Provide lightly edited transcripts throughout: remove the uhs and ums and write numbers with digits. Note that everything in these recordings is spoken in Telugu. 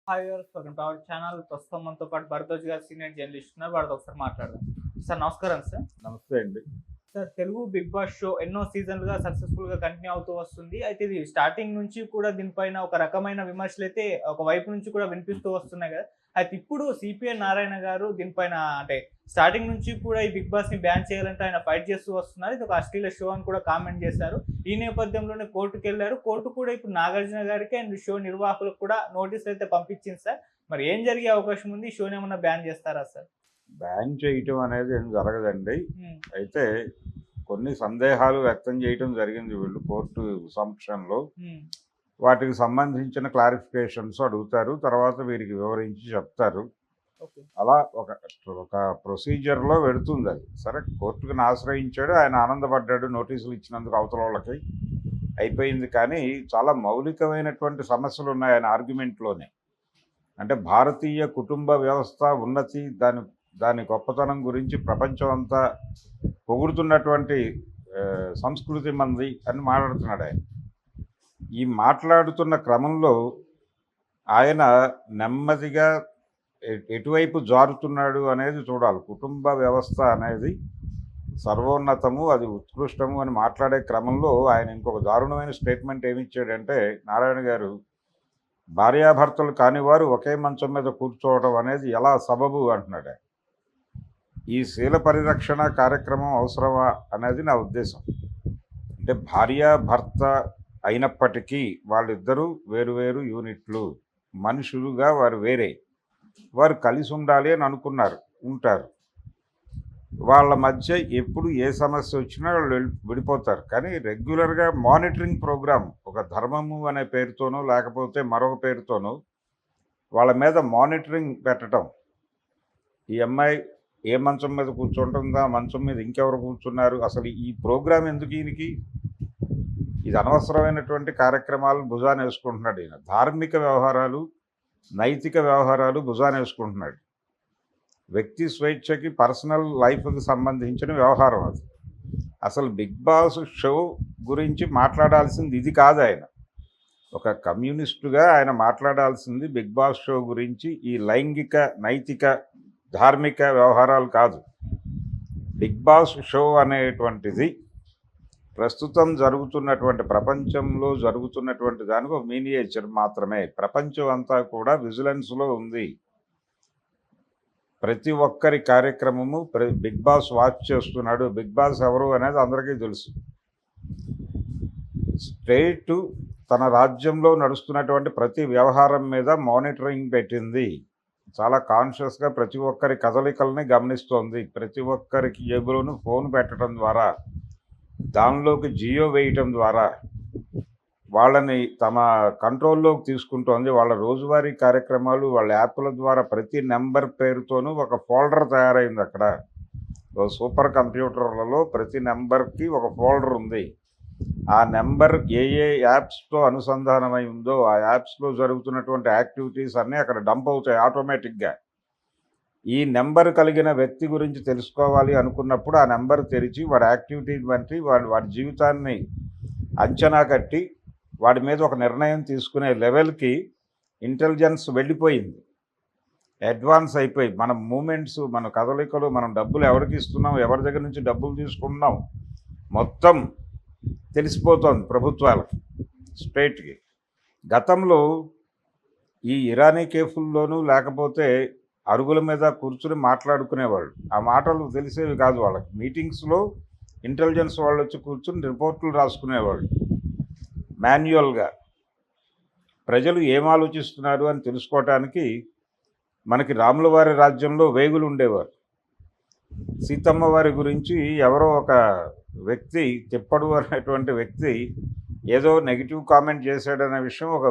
Hi viewers, welcome to our channel. ప్రస్తుతం మనతో పాటు భరద్వాజ్ గారు సీనియర్ జర్నలిస్ట్ ఉన్నారు. వారితో ఒకసారి మాట్లాడదాం. సార్ నమస్కారం సార్. నమస్తే అండి. Sir, Telugu Bigg Boss show ఎన్నో సీజన్లుగా సక్సెస్ఫుల్ గా కంటిన్యూ అవుతూ వస్తుంది. అయితే ఇది స్టార్టింగ్ నుంచి కూడా దీనిపైన ఒక రకమైన విమర్శలు అయితే ఒక వైపు నుంచి కూడా వినిపిస్తూ వస్తున్నాయి కదా. అయితే ఇప్పుడు సిపిఎన్ నారాయణ గారు దీనిపైన అంటే స్టార్టింగ్ నుంచి కూడా ఈ బిగ్ బాస్ ని బ్యాన్ చేయాలంటే ఆయన ఫైట్ చేస్తూ వస్తున్నారు. ఇది ఒక అశ్లీల షో అని కూడా కామెంట్ చేశారు. ఈ నేపథ్యంలోనే కోర్టుకు వెళ్లారు. కోర్టు కూడా ఇప్పుడు నాగార్జున గారికి అండ్ షో నిర్వాహకులకు కూడా నోటీసులు అయితే పంపించింది సార్. మరి ఏం జరిగే అవకాశం ఉంది? ఈ షోని ఏమన్నా బ్యాన్ చేస్తారా సార్? బ్యాన్ చేయటం అనేది ఏం జరగదండి. ఉమ్, అయితే కొన్ని సందేహాలు వ్యక్తం చేయటం జరిగింది వీళ్ళు కోర్టు సమక్షంలో. ఉమ్, వాటికి సంబంధించిన క్లారిఫికేషన్స్ అడుగుతారు. తర్వాత వీరికి వివరించి చెప్తారు. ఓకే. అలా ఒక ఒక ప్రొసీజర్లో వెళుతుంది అది. సరే, కోర్టుకు ఆశ్రయించాడు, ఆయన ఆనందపడ్డాడు నోటీసులు ఇచ్చినందుకు అవతల వాళ్ళకి. అయిపోయింది. కానీ చాలా మౌలికమైనటువంటి సమస్యలు ఉన్నాయి ఆయన ఆర్గ్యుమెంట్లోనే. అంటే భారతీయ కుటుంబ వ్యవస్థ ఉన్నతి, దాని గొప్పతనం గురించి ప్రపంచం అంతా పొగుడుతున్నటువంటి సంస్కృతి మంది అని మాట్లాడుతున్నాడు ఆయన. ఈ మాట్లాడుతున్న క్రమంలో ఆయన నెమ్మదిగా ఎటువైపు జారుతున్నాడు అనేది చూడాలి. కుటుంబ వ్యవస్థ అనేది సర్వోన్నతము, అది ఉత్కృష్టము అని మాట్లాడే క్రమంలో ఆయన ఇంకొక దారుణమైన స్టేట్మెంట్ ఏమిచ్చాడంటే, నారాయణ గారు, భార్యాభర్తలు కానివారు ఒకే మంచం మీద కూర్చోవడం అనేది ఎలా సబబు అంటున్నాడు. ఈ శీల పరిరక్షణ కార్యక్రమం అవసరమా అనేది నా ఉద్దేశం. అంటే భార్యాభర్త అయినప్పటికీ వాళ్ళిద్దరూ వేరువేరు యూనిట్లు, మనుషులుగా వారు వేరే, వారు కలిసి ఉండాలి అని అనుకున్నారు, ఉంటారు. వాళ్ళ మధ్య ఎప్పుడు ఏ సమస్య వచ్చినా వాళ్ళు విడిపోతారు. కానీ రెగ్యులర్గా మానిటరింగ్ ప్రోగ్రామ్, ఒక ధర్మము అనే పేరుతోనో లేకపోతే మరొక పేరుతోనో వాళ్ళ మీద మానిటరింగ్ పెట్టడం. ఈ అమ్మాయి ఏ మంచం మీద కూర్చుంటుందా, మంచం మీద ఇంకెవరు కూర్చున్నారు, అసలు ఈ ప్రోగ్రాం ఎందుకు ఈయనకి? ఇది అనవసరమైనటువంటి కార్యక్రమాలు భుజాన వేసుకుంటున్నాడు ఈయన. ధార్మిక వ్యవహారాలు, నైతిక వ్యవహారాలు భుజాన వేసుకుంటున్నాడు. వ్యక్తి స్వేచ్ఛకి, పర్సనల్ లైఫ్కి సంబంధించిన వ్యవహారం అది. అసలు బిగ్ బాస్ షో గురించి మాట్లాడాల్సింది ఇది కాదు. ఆయన ఒక కమ్యూనిస్టుగా ఆయన మాట్లాడాల్సింది బిగ్ బాస్ షో గురించి ఈ లైంగిక, నైతిక, ధార్మిక వ్యవహారాలు కాదు. బిగ్ బాస్ షో అనేటువంటిది ప్రస్తుతం జరుగుతున్నటువంటి ప్రపంచంలో జరుగుతున్నటువంటి దానికి ఒక మినియేచర్ మాత్రమే. ప్రపంచం అంతా కూడా విజిలెన్స్లో ఉంది. ప్రతి ఒక్కరి కార్యక్రమము బిగ్ బాస్ వాచ్ చేస్తున్నాడు. బిగ్ బాస్ ఎవరు అనేది అందరికీ తెలుసు. స్టేటు తన రాజ్యంలో నడుస్తున్నటువంటి ప్రతి వ్యవహారం మీద మానిటరింగ్ పెట్టింది. చాలా కాన్షియస్గా ప్రతి ఒక్కరి కదలికల్ని గమనిస్తోంది. ప్రతి ఒక్కరికి జేబులోనూ ఫోన్ పెట్టడం ద్వారా, దానిలోకి జియో వేయటం ద్వారా వాళ్ళని తమ కంట్రోల్లోకి తీసుకుంటోంది. వాళ్ళ రోజువారీ కార్యక్రమాలు వాళ్ళ యాప్ల ద్వారా ప్రతి నెంబర్ పేరుతోనూ ఒక ఫోల్డర్ తయారైంది. అక్కడ సూపర్ కంప్యూటర్లలో ప్రతి నెంబర్కి ఒక ఫోల్డర్ ఉంది. ఆ నెంబర్ ఏ యాప్స్తో అనుసంధానమై ఉందో ఆ యాప్స్లో జరుగుతున్నటువంటి యాక్టివిటీస్ అన్నీ అక్కడ డంప్ అవుతాయి ఆటోమేటిక్గా. ఈ నెంబర్ కలిగిన వ్యక్తి గురించి తెలుసుకోవాలి అనుకున్నప్పుడు ఆ నెంబర్ తెరిచి వాడి యాక్టివిటీ బట్టి వాడి జీవితాన్ని అంచనా కట్టి వాడి మీద ఒక నిర్ణయం తీసుకునే లెవెల్కి ఇంటెలిజెన్స్ వెళ్ళిపోయింది. అడ్వాన్స్ అయిపోయి మన మూమెంట్స్, మన కదలికలు, మనం డబ్బులు ఎవరికి ఇస్తున్నాం, ఎవరి దగ్గర నుంచి డబ్బులు తీసుకుంటున్నాం, మొత్తం తెలిసిపోతోంది ప్రభుత్వాలకి, స్టేట్కి. గతంలో ఈ ఇరానీ కేఫుల్లోనూ లేకపోతే అరుగుల మీద కూర్చుని మాట్లాడుకునేవాళ్ళు. ఆ మాటలు తెలిసేవి కాదు వాళ్ళకి. మీటింగ్స్లో ఇంటెలిజెన్స్ వాళ్ళు వచ్చి కూర్చుని రిపోర్టులు రాసుకునేవాళ్ళు మాన్యువల్గా. ప్రజలు ఏం ఆలోచిస్తున్నారు అని తెలుసుకోవటానికి మనకి రాముల వారి రాజ్యంలో వేగులు ఉండేవారు. సీతమ్మ వారి గురించి ఎవరో ఒక వ్యక్తి, తిప్పడు అనేటువంటి వ్యక్తి ఏదో నెగిటివ్ కామెంట్ చేశాడనే విషయం ఒక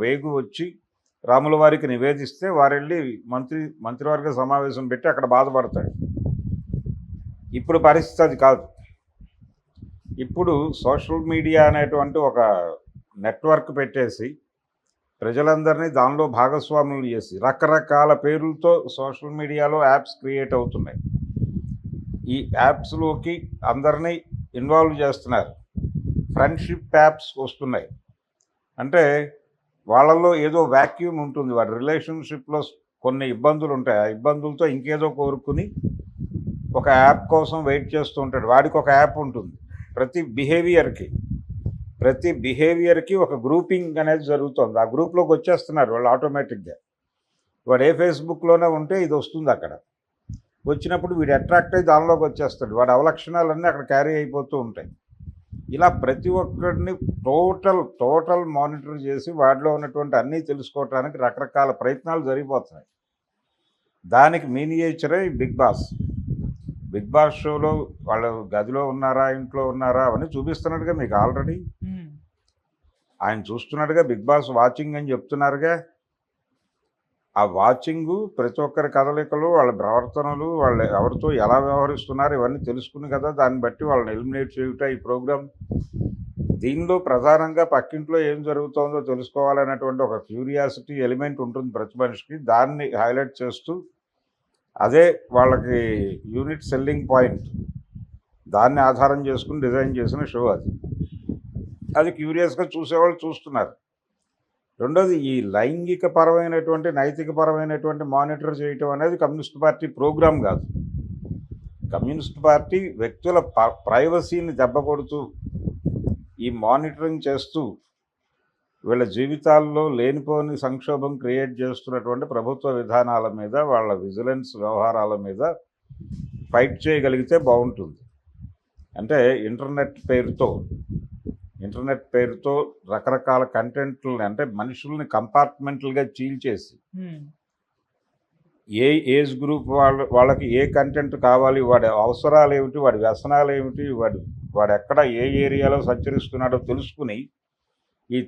వేగు వచ్చి రాముల వారికి నివేదిస్తే వారెళ్ళి మంత్రివర్గ సమావేశం పెట్టి అక్కడ బాధపడతాడు. ఇప్పుడు పరిస్థితి అది కాదు. ఇప్పుడు సోషల్ మీడియా అనేటువంటి ఒక నెట్వర్క్ పెట్టేసి ప్రజలందరినీ దానిలో భాగస్వాములు చేసి రకరకాల పేర్లతో సోషల్ మీడియాలో యాప్స్ క్రియేట్ అవుతున్నాయి. ఈ యాప్స్లోకి అందరినీ ఇన్వాల్వ్ చేస్తున్నారు. ఫ్రెండ్షిప్ యాప్స్ వస్తున్నాయి. అంటే వాళ్ళలో ఏదో వాక్యూమ్ ఉంటుంది. వాడి రిలేషన్‌షిప్‌లో కొన్ని ఇబ్బందులు ఉంటాయి. ఆ ఇబ్బందులతో ఇంకేదో కోరుకుని ఒక యాప్ కోసం వెయిట్ చేస్తూ ఉంటాడు. వాడికి ఒక యాప్ ఉంటుంది. ప్రతి బిహేవియర్‌కి ఒక గ్రూపింగ్ అనేది జరుగుతోంది. ఆ గ్రూప్‌లోకి వచ్చేస్తున్నారు వాళ్ళు ఆటోమేటిక్‌గా. వాడు ఏ ఫేస్‌బుక్‌లోనే ఉంటే ఇది వస్తుంది అక్కడ. వచ్చినప్పుడు వీడు అట్రాక్ట్ అయ్యి దానిలోకి వచ్చేస్తాడు. వాడి అవలక్షణాలన్నీ అక్కడ క్యారీ అయిపోతూ ఉంటాయి. ఇలా ప్రతి ఒక్కడిని టోటల్ మానిటర్ చేసి వాడిలో ఉన్నటువంటి అన్నీ తెలుసుకోవటానికి రకరకాల ప్రయత్నాలు జరిగిపోతున్నాయి. దానికి మినియేచరే ఈ బిగ్ బాస్. బిగ్ బాస్ షోలో వాళ్ళు గదిలో ఉన్నారా, ఇంట్లో ఉన్నారా అవన్నీ చూపిస్తున్నాడుగా మీకు ఆల్రెడీ. ఆయన చూస్తున్నాడుగా, బిగ్ బాస్ వాచింగ్ అని చెప్తున్నారుగా. ఆ వాచింగు, ప్రతి ఒక్కరి కదలికలు, వాళ్ళ ప్రవర్తనలు, వాళ్ళు ఎవరితో ఎలా వ్యవహరిస్తున్నారు ఇవన్నీ తెలుసుకుని కదా దాన్ని బట్టి వాళ్ళని ఎలిమినేట్ చేయుట ఈ ప్రోగ్రామ్. దీనిలో ప్రధానంగా పక్కింట్లో ఏం జరుగుతోందో తెలుసుకోవాలనేటువంటి ఒక క్యూరియాసిటీ ఎలిమెంట్ ఉంటుంది ప్రతి మనిషికి. దాన్ని హైలైట్ చేస్తూ అదే వాళ్ళకి యూనిట్ సెల్లింగ్ పాయింట్. దాన్ని ఆధారం చేసుకుని డిజైన్ చేసిన షో అది. అది క్యూరియస్గా చూసేవాళ్ళు చూస్తున్నారు. రెండోది, ఈ లైంగిక పరమైనటువంటి నైతిక పరమైనటువంటి మానిటర్ చేయటం అనేది కమ్యూనిస్ట్ పార్టీ ప్రోగ్రాం కాదు. కమ్యూనిస్ట్ పార్టీ వ్యక్తుల ప్రైవసీని దెబ్బకొడుతూ ఈ మానిటరింగ్ చేస్తూ వీళ్ళ జీవితాల్లో లేనిపోని సంక్షోభం క్రియేట్ చేస్తున్నటువంటి ప్రభుత్వ విధానాల మీద, వాళ్ళ విజిలెన్స్ వ్యవహారాల మీద ఫైట్ చేయగలిగితే బాగుంటుంది. అంటే ఇంటర్నెట్ పేరుతో రకరకాల కంటెంట్లని, అంటే మనుషుల్ని కంపార్ట్మెంట్లుగా చీల్చేసి ఏ ఏజ్ గ్రూప్ వాళ్ళకి ఏ కంటెంట్ కావాలి, వాడి అవసరాలు ఏమిటి, వాడి వ్యసనాలు ఏమిటి, వాడు ఎక్కడ ఏ ఏరియాలో సంచరిస్తున్నాడో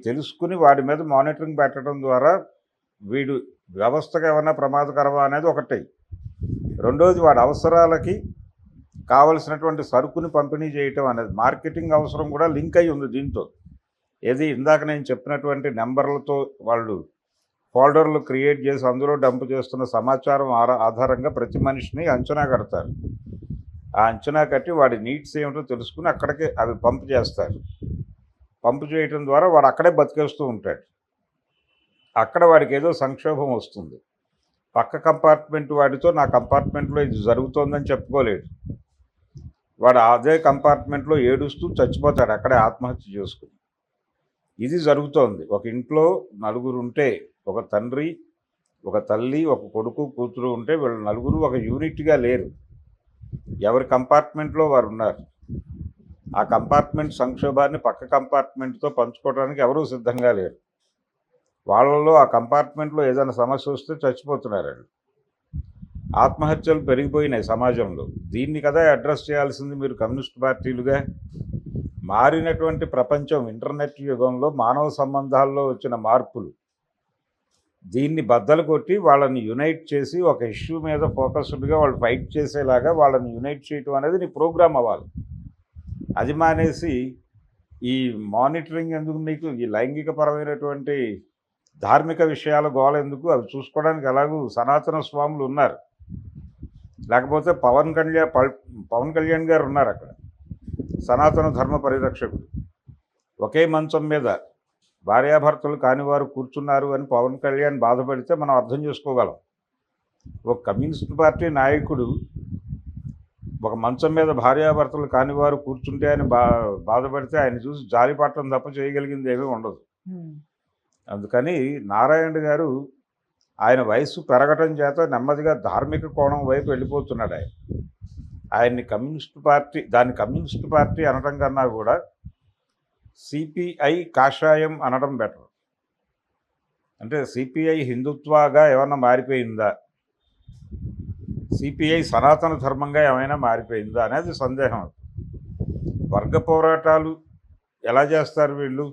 తెలుసుకుని వాడి మీద మానిటరింగ్ పెట్టడం ద్వారా వీడు వ్యవస్థగా ఏమన్నా ప్రమాదకరమా అనేది ఒకటి. రెండోది, వాడి అవసరాలకి కావలసినటువంటి సరుకుని పంపిణీ చేయటం అనేది, మార్కెటింగ్ అవసరం కూడా లింక్ అయి ఉంది దీంతో. ఏది ఇందాక నేను చెప్పినటువంటి నెంబర్లతో వాళ్ళు ఫోల్డర్లు క్రియేట్ చేసి అందులో డంప్ చేస్తున్న సమాచారం ఆధారంగా ప్రతి మనిషిని అంచనా కడతారు. ఆ అంచనా కట్టి వాడి నీడ్స్ ఏమిటో తెలుసుకుని అక్కడికి అవి పంప్ చేస్తారు. పంపు చేయటం ద్వారా వాడు అక్కడే బతికేస్తూ ఉంటాడు. అక్కడ వాడికి ఏదో సంక్షోభం వస్తుంది. పక్క కంపార్ట్మెంట్ వాడితో నా కంపార్ట్మెంట్లో ఇది జరుగుతోందని చెప్పుకోలేడు. వాడు అదే కంపార్ట్మెంట్లో ఏడుస్తూ చచ్చిపోతాడు అక్కడే ఆత్మహత్య చేసుకుని. ఇది జరుగుతోంది. ఒక ఇంట్లో నలుగురు ఉంటే, ఒక తండ్రి, ఒక తల్లి, ఒక కొడుకు, కూతురు ఉంటే వీళ్ళు నలుగురు ఒక యూనిట్గా లేరు. ఎవరి కంపార్ట్మెంట్లో వారు ఉన్నారు. ఆ కంపార్ట్మెంట్ సంక్షోభాన్ని పక్క కంపార్ట్మెంట్తో పంచుకోవడానికి ఎవరూ సిద్ధంగా లేరు. వాళ్ళలో ఆ కంపార్ట్మెంట్లో ఏదైనా సమస్య వస్తే చచ్చిపోతున్నారు. ఆత్మహత్యలు పెరిగిపోయినాయి సమాజంలో. దీన్ని కదా అడ్రస్ చేయాల్సింది మీరు కమ్యూనిస్ట్ పార్టీలుగా. మారినటువంటి ప్రపంచం, ఇంటర్నెట్ యుగంలో మానవ సంబంధాల్లో వచ్చిన మార్పులు, దీన్ని బద్దలు కొట్టి వాళ్ళని యునైట్ చేసి ఒక ఇష్యూ మీద ఫోకస్డ్గా వాళ్ళు ఫైట్ చేసేలాగా వాళ్ళని యునైట్ చేయటం అనేది నీ ప్రోగ్రామ్ అవ్వాలి. అది మానేసి ఈ మానిటరింగ్ ఎందుకు నీకు, ఈ లైంగిక పరమైనటువంటి ధార్మిక విషయాల గోల ఎందుకు? అవి చూసుకోవడానికి ఎలాగూ సనాతన స్వాములు ఉన్నారు. లేకపోతే పవన్ కళ్యాణ్ గారు ఉన్నారు అక్కడ, సనాతన ధర్మ పరిరక్షకుడు. ఒకే మంచం మీద భార్యాభర్తలు కానివారు కూర్చున్నారు అని పవన్ కళ్యాణ్ బాధపడితే మనం అర్థం చేసుకోగలం. ఒక కమ్యూనిస్ట్ పార్టీ నాయకుడు ఒక మంచం మీద భార్యాభర్తలు కానివారు కూర్చుంటే ఆయన బాధపడితే ఆయన చూసి జాలిపడటం తప్ప చేయగలిగింది ఏమీ ఉండదు. అందుకని నారాయణ గారు ఆయన వయసు పెరగటం చేత నెమ్మదిగా ధార్మిక కోణం వైపు వెళ్ళిపోతున్నాడు. ఆయన్ని కమ్యూనిస్ట్ పార్టీ అనడం కన్నా కూడా సిపిఐ కాషాయం అనడం బెటర్. అంటే సిపిఐ హిందుత్వగా ఏమన్నా మారిపోయిందా, సిపిఐ సనాతన ధర్మంగా ఏమైనా మారిపోయిందా అనేది సందేహం. వర్గ పోరాటాలు ఎలా చేస్తారు వీళ్ళు?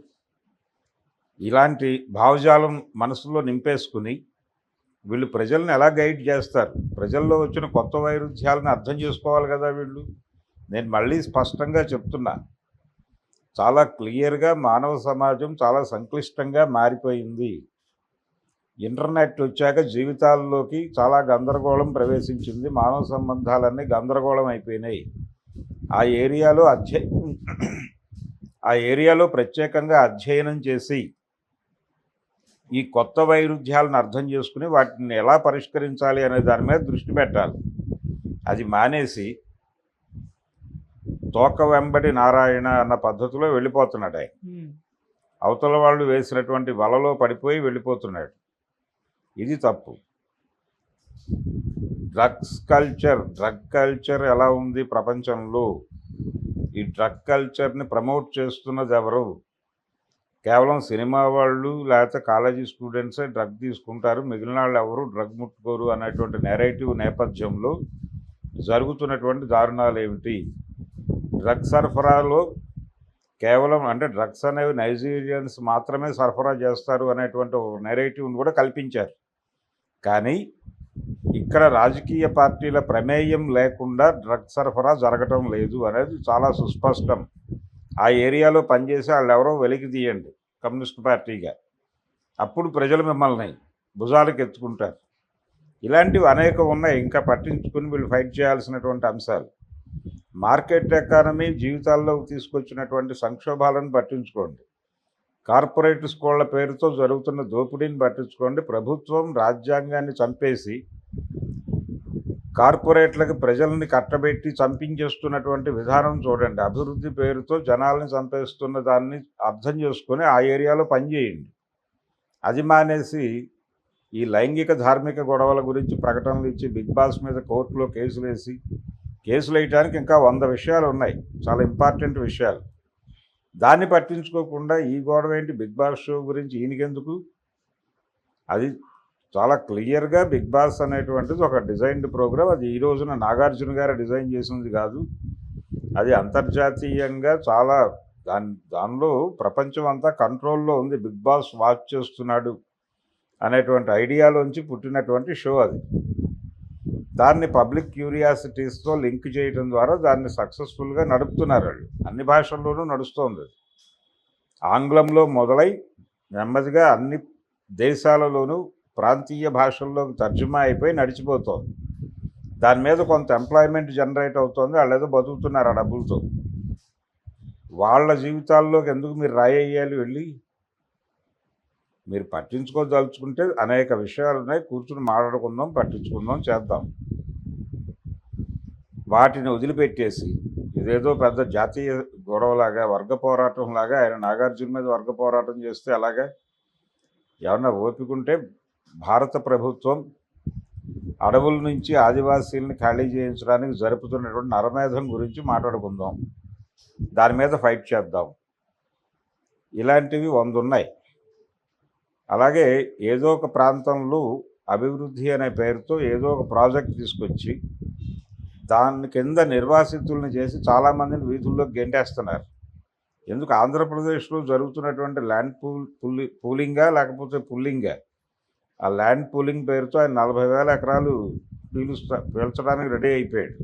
ఇలాంటి భావజాలం మనసులో నింపేసుకుని వీళ్ళు ప్రజల్ని ఎలా గైడ్ చేస్తారు? ప్రజల్లో వచ్చిన కొత్త వైరుధ్యాలను అర్థం చేసుకోవాలి కదా వీళ్ళు. నేను మళ్ళీ స్పష్టంగా చెప్తున్నా, చాలా క్లియర్గా మానవ సమాజం చాలా సంక్లిష్టంగా మారిపోయింది. ఇంటర్నెట్ వచ్చాక జీవితాల్లోకి చాలా గందరగోళం ప్రవేశించింది. మానవ సంబంధాలన్నీ గందరగోళం అయిపోయినాయి. ఆ ఏరియాలో ప్రత్యేకంగా అధ్యయనం చేసి ఈ కొత్త వైరుధ్యాలను అర్థం చేసుకుని వాటిని ఎలా పరిష్కరించాలి అనే దాని మీద దృష్టి పెట్టాలి. అది మానేసి తోక వెంబడి నారాయణ అన్న పద్ధతిలో వెళ్ళిపోతున్నాడు ఆయన. అవతల వాళ్ళు వేసినటువంటి వలలో పడిపోయి వెళ్ళిపోతున్నాడు. ఇది తప్పు. డ్రగ్ కల్చర్ ఎలా ఉంది ప్రపంచంలో? ఈ డ్రగ్ కల్చర్ని ప్రమోట్ చేస్తున్నది ఎవరు? కేవలం సినిమా వాళ్ళు లేకపోతే కాలేజీ స్టూడెంట్సే డ్రగ్ తీసుకుంటారు, మిగిలిన వాళ్ళు ఎవరు డ్రగ్ ముట్టుకోరు అనేటువంటి నెరేటివ్ నేపథ్యంలో జరుగుతున్నటువంటి దారుణాలు ఏమిటి? డ్రగ్ సరఫరాలో కేవలం అంటే డ్రగ్స్ అనేవి నైజీరియన్స్ మాత్రమే సరఫరా చేస్తారు అనేటువంటి ఒక నెరేటివ్ని కూడా కల్పించారు. కానీ ఇక్కడ రాజకీయ పార్టీల ప్రమేయం లేకుండా డ్రగ్ సరఫరా జరగటం లేదు అనేది చాలా సుస్పష్టం. ఆ ఏరియాలో పనిచేసి వాళ్ళు ఎవరో వెలికి తీయండి కమ్యూనిస్ట్ పార్టీగా, అప్పుడు ప్రజలు మిమ్మల్ని భుజాలకు ఎత్తుకుంటారు. ఇలాంటివి అనేకం ఉన్నాయి, ఇంకా పట్టించుకుని వీళ్ళు ఫైట్ చేయాల్సినటువంటి అంశాలు. మార్కెట్ ఎకానమీ జీవితాల్లోకి తీసుకొచ్చినటువంటి సంక్షోభాలను పట్టించుకోండి. కార్పొరేట్ స్కూళ్ల పేరుతో జరుగుతున్న దోపిడీని పట్టించుకోండి. ప్రభుత్వం రాజ్యాంగాన్ని చంపేసి కార్పొరేట్లకు ప్రజల్ని కట్టబెట్టి చంపించేస్తున్నటువంటి విధానం చూడండి. అభివృద్ధి పేరుతో జనాల్ని చంపేస్తున్న దాన్ని అర్థం చేసుకొని ఆ ఏరియాలో పనిచేయండి. అది మానేసి ఈ లైంగిక ధార్మిక గొడవల గురించి ప్రకటనలు ఇచ్చి బిగ్ బాస్ మీద కోర్టులో కేసులు వేయడానికి ఇంకా 100 విషయాలు ఉన్నాయి, చాలా ఇంపార్టెంట్ విషయాలు. దాన్ని పట్టించుకోకుండా ఈ గొడవ ఏంటి, బిగ్ బాస్ షో గురించి ఈయనకెందుకు? అది చాలా క్లియర్గా బిగ్ బాస్ అనేటువంటిది ఒక డిజైన్డ్ ప్రోగ్రామ్. అది ఈ రోజున నాగార్జున గారు డిజైన్ చేసింది కాదు, అది అంతర్జాతీయంగా చాలా దానిలో ప్రపంచం అంతా కంట్రోల్లో ఉంది. బిగ్ బాస్ వాచ్ చేస్తున్నాడు అనేటువంటి ఐడియాలోంచి పుట్టినటువంటి షో అది. దాన్ని పబ్లిక్ క్యూరియాసిటీస్తో లింక్ చేయడం ద్వారా దాన్ని సక్సెస్ఫుల్గా నడుపుతున్నారు వాళ్ళు. అన్ని భాషల్లోనూ నడుస్తోంది. ఆంగ్లంలో మొదలై నెమ్మదిగా అన్ని దేశాలలోనూ ప్రాంతీయ భాషల్లోకి తర్జుమా అయిపోయి నడిచిపోతోంది. దాని మీద కొంత ఎంప్లాయ్మెంట్ జనరేట్ అవుతోంది, వాళ్ళు ఏదో బతుకుతున్నారు ఆ డబ్బులతో. వాళ్ళ జీవితాల్లోకి ఎందుకు మీరు రాయేయాలి వెళ్ళి? మీరు పట్టించుకోదలుచుకుంటే అనేక విషయాలు ఉన్నాయి, కూర్చుని మాట్లాడుకుందాం, పట్టించుకుందాం, చేద్దాం. వాటిని వదిలిపెట్టేసి ఇదేదో పెద్ద జాతీయ గొడవలాగా వర్గ పోరాటంలాగా ఆయన నాగార్జున మీద వర్గ పోరాటం చేస్తే అలాగా ఏమన్నా ఓపికంటే భారత ప్రభుత్వం అడవుల నుంచి ఆదివాసీలను ఖాళీ చేయించడానికి జరుపుతున్నటువంటి నరమేధం గురించి మాట్లాడుకుందాం, దాని మీద ఫైట్ చేద్దాం. ఇలాంటివి 100 ఉన్నాయి. అలాగే ఏదో ఒక ప్రాంతంలో అభివృద్ధి అనే పేరుతో ఏదో ఒక ప్రాజెక్ట్ తీసుకొచ్చి దాని కింద నిర్వాసితులను చేసి చాలామందిని వీధుల్లోకి గెంటేస్తున్నారు. ఎందుకు? ఆంధ్రప్రదేశ్లో జరుగుతున్నటువంటి ల్యాండ్ పూలింగా లేకపోతే పుల్లింగా? ఆ ల్యాండ్ పూలింగ్ పేరుతో ఆయన 40,000 ఎకరాలు పీల్చడానికి రెడీ అయిపోయాడు.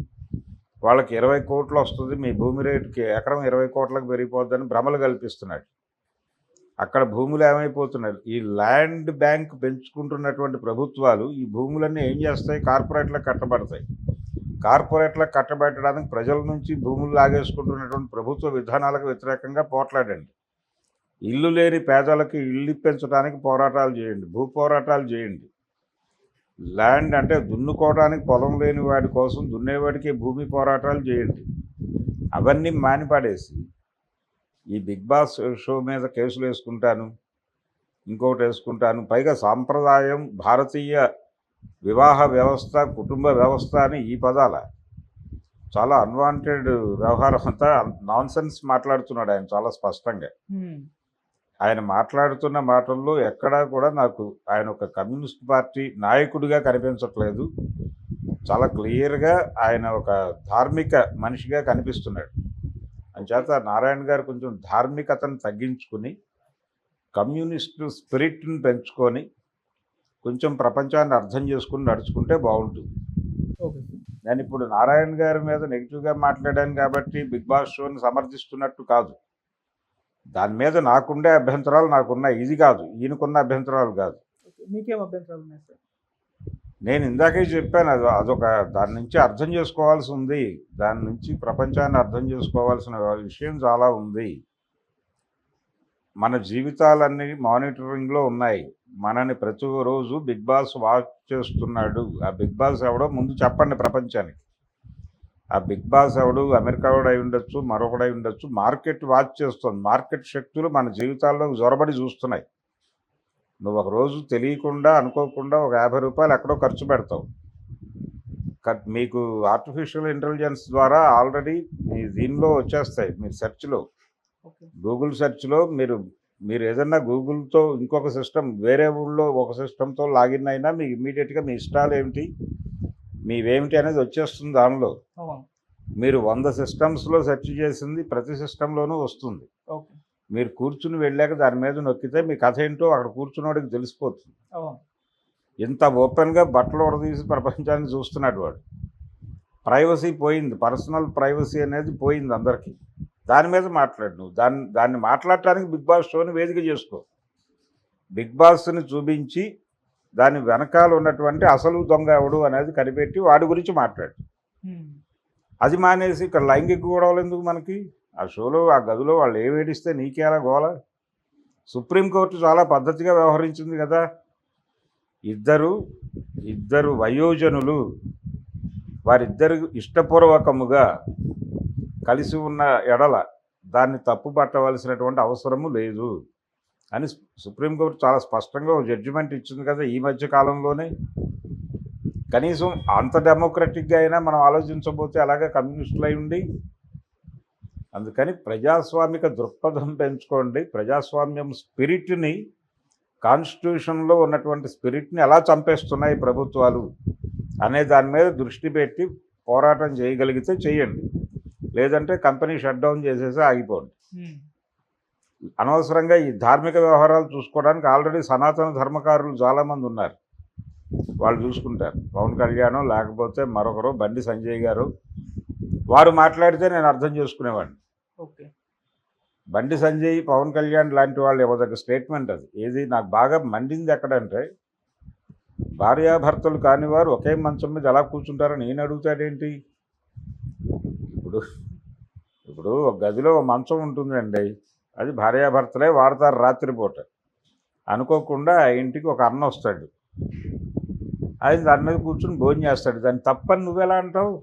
వాళ్ళకి 20 కోట్లు వస్తుంది, మీ భూమి రేటుకి ఎకరం 20 కోట్లకు పెరిగిపోద్దని భ్రమలు కల్పిస్తున్నాడు. అక్కడ భూములు ఏమైపోతున్నారు? ఈ ల్యాండ్ బ్యాంక్ పెంచుకుంటున్నటువంటి ప్రభుత్వాలు ఈ భూములన్నీ ఏం చేస్తాయి? కార్పొరేట్లకు కట్టబడతాయి. కార్పొరేట్లకు కట్టబెట్టడానికి ప్రజల నుంచి భూములు లాగేసుకుంటున్నటువంటి ప్రభుత్వ విధానాలకు వ్యతిరేకంగా పోట్లాడండి. ఇల్లు లేని పేదలకు ఇల్లు ఇప్పించడానికి పోరాటాలు చేయండి, భూ పోరాటాలు చేయండి. ల్యాండ్ అంటే దున్నుకోవడానికి పొలం లేని వాడి కోసం దున్నేవాడికి భూమి పోరాటాలు చేయండి. అవన్నీ మానిపడేసి ఈ బిగ్ బాస్ షో మీద కేసులు వేసుకుంటాను, ఇంకొకటి వేసుకుంటాను, పైగా సాంప్రదాయం, భారతీయ వివాహ వ్యవస్థ, కుటుంబ వ్యవస్థ అని ఈ పదాల చాలా అన్వాంటెడ్ వ్యవహారం అంతా నాన్సెన్స్ మాట్లాడుతున్నాడు ఆయన చాలా స్పష్టంగా. ఆయన మాట్లాడుతున్న మాటల్లో ఎక్కడా కూడా నాకు ఆయన ఒక కమ్యూనిస్ట్ పార్టీ నాయకుడిగా కనిపించట్లేదు. చాలా క్లియర్గా ఆయన ఒక ధార్మిక మనిషిగా కనిపిస్తున్నాడు. అంచేత నారాయణ గారు కొంచెం ధార్మికతను తగ్గించుకుని కమ్యూనిస్టు స్పిరిట్ని పెంచుకొని కొంచెం ప్రపంచాన్ని అర్థం చేసుకుని నడుచుకుంటే బాగుంటుంది. నేను ఇప్పుడు నారాయణ గారి మీద నెగిటివ్గా మాట్లాడాను కాబట్టి బిగ్ బాస్ షోని సమర్థిస్తున్నట్టు కాదు. దాని మీద నాకుండే అభ్యంతరాలు నాకున్నాయి, ఇది కాదు, ఈయనకున్న అభ్యంతరాలు కాదు. మీకేం అభ్యంతరాలు ఉన్నాయి సార్? నేను ఇందాకే చెప్పాను, అదొక దాని నుంచి అర్థం చేసుకోవాల్సి ఉంది, దాని నుంచి ప్రపంచాన్ని అర్థం చేసుకోవాల్సిన విషయం చాలా ఉంది. మన జీవితాలన్నీ మానిటరింగ్లో ఉన్నాయి. మనని ప్రతిరోజు బిగ్ బాస్ వాచ్ చేస్తున్నాడు. ఆ బిగ్ బాస్ ఎవడో ముందు చెప్పండి ప్రపంచానికి. ఆ బిగ్ బాస్ ఎవడు అమెరికా వాడు అయి ఉండొచ్చు, మరొకడై ఉండొచ్చు. మార్కెట్ వాచ్ చేస్తుంది. మార్కెట్ శక్తులు మన జీవితాల్లో జొరబడి చూస్తున్నాయి. నువ్వు ఒక రోజు తెలియకుండా అనుకోకుండా ఒక ₹50 ఎక్కడో ఖర్చు పెడతావు. మీకు ఆర్టిఫిషియల్ ఇంటెలిజెన్స్ ద్వారా ఆల్రెడీ మీ దీనిలో వచ్చేస్తాయి. మీరు సెర్చ్లో, ఓకే. గూగుల్ సెర్చ్లో మీరు ఏదన్నా గూగుల్తో ఇంకొక సిస్టమ్ వేరే ఊళ్ళో ఒక సిస్టమ్తో లాగిన్ అయినా మీకు ఇమ్మీడియట్గా మీ ఇష్టాలు ఏమిటి, మీవేమిటి అనేది వచ్చేస్తుంది దానిలో. అవును. మీరు 100 సిస్టమ్స్లో సెర్చ్ చేసింది ప్రతి సిస్టంలోనూ వస్తుంది. ఓకే. మీరు కూర్చుని వెళ్ళాక దాని మీద నొక్కితే మీ కథ ఏంటో అక్కడ కూర్చున్నవాడికి తెలిసిపోతుంది. అవును. ఇంత ఓపెన్గా బట్టలు ఉడదీసి ప్రపంచాన్ని చూస్తున్నాడు వాడు. ప్రైవసీ పోయింది, పర్సనల్ ప్రైవసీ అనేది పోయింది అందరికీ. దాని మీద మాట్లాడు నువ్వు. దాన్ని మాట్లాడటానికి బిగ్ బాస్ షోని వేదిక చేసుకో. బిగ్ బాస్ని చూపించి దాని వెనకాల ఉన్నటువంటి అసలు దొంగ ఎవడు అనేది కనిపెట్టి వాడి గురించి మాట్లాడు. అది మానేసి ఇక్కడ లైంగిక గొడవలు ఎందుకు మనకి? ఆ షోలో ఆ గదిలో వాళ్ళు ఏడిస్తే నీకేలా గోల? సుప్రీంకోర్టు చాలా పద్ధతిగా వ్యవహరించింది కదా. ఇద్దరు వయోజనులు వారిద్దరు ఇష్టపూర్వకముగా కలిసి ఉన్న ఎడల దాన్ని తప్పుపట్టవలసినటువంటి అవసరము లేదు అని సుప్రీంకోర్టు చాలా స్పష్టంగా ఒక జడ్జిమెంట్ ఇచ్చింది కదా ఈ మధ్య కాలంలోనే. కనీసం అంత డెమోక్రటిక్గా అయినా మనం ఆలోచించబోతే అలాగే కమ్యూనిస్టులు అయి ఉండి. అందుకని ప్రజాస్వామిక దృక్పథం పెంచుకోండి. ప్రజాస్వామ్యం స్పిరిట్ని, కాన్స్టిట్యూషన్లో ఉన్నటువంటి స్పిరిట్ని ఎలా చంపేస్తున్నాయి ప్రభుత్వాలు అనే దాని మీద దృష్టి పెట్టి పోరాటం చేయగలిగితే చేయండి. లేదంటే కంపెనీ షట్ డౌన్ చేసేసి ఆగిపోండి. అనవసరంగా ఈ ధార్మిక వ్యవహారాలు చూసుకోవడానికి ఆల్రెడీ సనాతన ధర్మకారులు చాలామంది ఉన్నారు. వాళ్ళు చూసుకుంటారు. పవన్ కళ్యాణ్ లేకపోతే మరొకరు బండి సంజయ్ గారు వారు మాట్లాడితే నేను అర్థం చేసుకునేవాడిని. ఓకే. బండి సంజయ్, పవన్ కళ్యాణ్ లాంటి వాళ్ళు ఇవ్వదగ్గ స్టేట్మెంట్ అది. ఏది నాకు బాగా మండింది ఎక్కడంటే, భార్యాభర్తలు కాని వారు ఒకే మంచం మీద ఎలా కూర్చుంటారని నేను అడుగుతాడేంటి? ఇప్పుడు ఒక గదిలో ఒక మంచం ఉంటుందండి, అది భార్యాభర్తలే వాడతారు రాత్రిపూట. అనుకోకుండా ఆ ఇంటికి ఒక అన్న వస్తాడు, ఆయన దాని మీద కూర్చుని భోజనం చేస్తాడు. దాన్ని తప్పని నువ్వెలా అంటావు?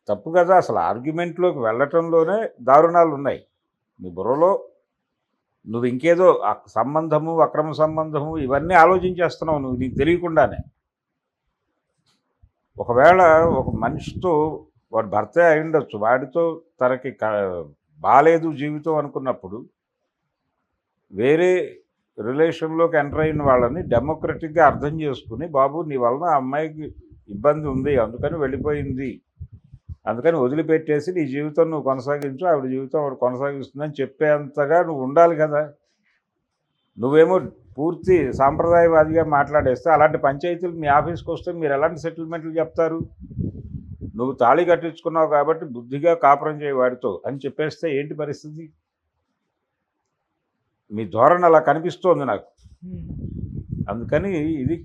తప్పు కదా. అసలు ఆర్గ్యుమెంట్లోకి వెళ్ళటంలోనే దారుణాలు ఉన్నాయి. నీ బుర్రలో నువ్వు ఇంకేదో సంబంధము, అక్రమ సంబంధము ఇవన్నీ ఆలోచించేస్తున్నావు నువ్వు నీకు తెలియకుండానే. ఒకవేళ ఒక మనిషితో వాడు భర్తే అయి ఉండొచ్చు, వాడితో తనకి బాలేదు జీవితం అనుకున్నప్పుడు వేరే రిలేషన్లోకి ఎంటర్ అయిన వాళ్ళని డెమోక్రటిక్గా అర్థం చేసుకుని, బాబు నీ వలన ఆ అమ్మాయికి ఇబ్బంది ఉంది అందుకని వెళ్ళిపోయింది, అందుకని వదిలిపెట్టేసి నీ జీవితం నువ్వు కొనసాగించు, ఆవిడ జీవితం ఆవిడ కొనసాగిస్తుందని చెప్పేంతగా నువ్వు ఉండాలి కదా. నువ్వేమో పూర్తి సాంప్రదాయవాదిగా మాట్లాడేస్తే అలాంటి పంచాయతీలు మీ ఆఫీస్కి వస్తే మీరు ఎలాంటి సెటిల్మెంట్లు చెప్తారు? నువ్వు తాళి కట్టించుకున్నావు కాబట్టి బుద్ధిగా కాపురం చేయి వాడితో అని చెప్పేస్తే ఏంటి పరిస్థితి? మీ ధోరణి అలా కనిపిస్తోంది నాకు. అందుకని ఇది